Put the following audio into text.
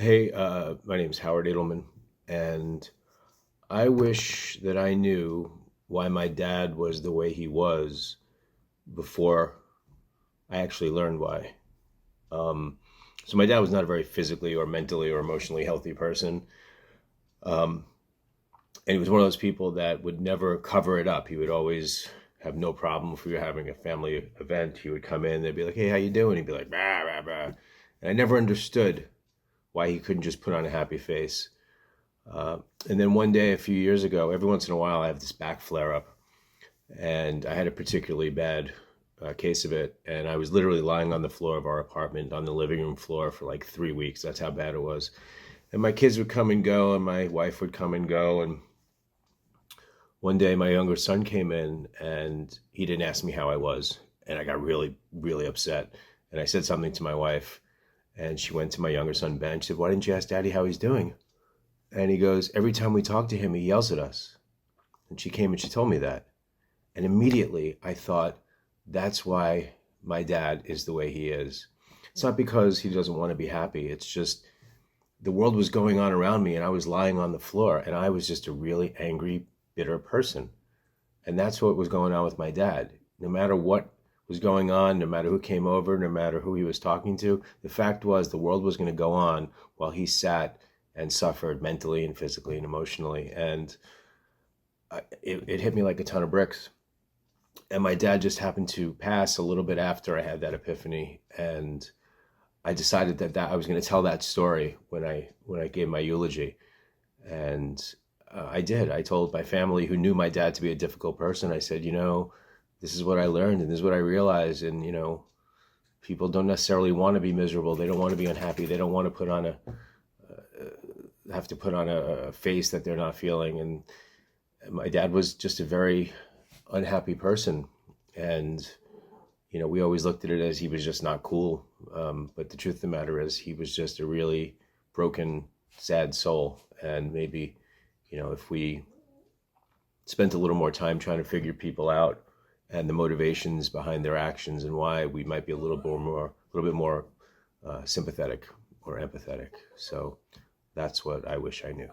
Hey, my name's Howard Edelman, and I wish that I knew why my dad was the way he was before I actually learned why. Um, so my dad was not a very physically or mentally or emotionally healthy person, um, and he was one of those people that would never cover it up. He would always have no problem if we were having a family event. He would come in, they'd be like, "Hey, how you doing?" He'd be like, "Bah, bah, bah," and I never understood why he couldn't just put on a happy face. Uh, and then one day, a few years ago, every once in a while, I have this back flare up, and I had a particularly bad case of it. And I was literally lying on the floor of our apartment, on the living room floor, for like 3 weeks. That's how bad it was. And my kids would come and go, and my wife would come and go. And one day, my younger son came in, and he didn't ask me how I was, and I got really, really upset. And I said something to my wife, and she went to my younger son, Ben. She said, "Why didn't you ask Daddy how he's doing?" And he goes, "Every time we talk to him, he yells at us." And she came and she told me that. And immediately I thought, that's why my dad is the way he is. It's not because he doesn't want to be happy. It's just the world was going on around me and I was lying on the floor and I was just a really angry, bitter person. And that's what was going on with my dad. No matter what was going on, no matter who came over, no matter who he was talking to, the fact was the world was going to go on while he sat and suffered mentally and physically and emotionally. And it hit me like a ton of bricks. And my dad just happened to pass a little bit after I had that epiphany. And I decided that I was going to tell that story when I gave my eulogy. And I did. I told my family, who knew my dad to be a difficult person, I said, this is what I learned and this is what I realized. And, people don't necessarily want to be miserable. They don't want to be unhappy. They don't want to have to put on a face that they're not feeling. And my dad was just a very unhappy person. And, we always looked at it as he was just not cool. But the truth of the matter is he was just a really broken, sad soul. And maybe, if we spent a little more time trying to figure people out and the motivations behind their actions and why, we might be a little bit more sympathetic or empathetic. So that's what I wish I knew.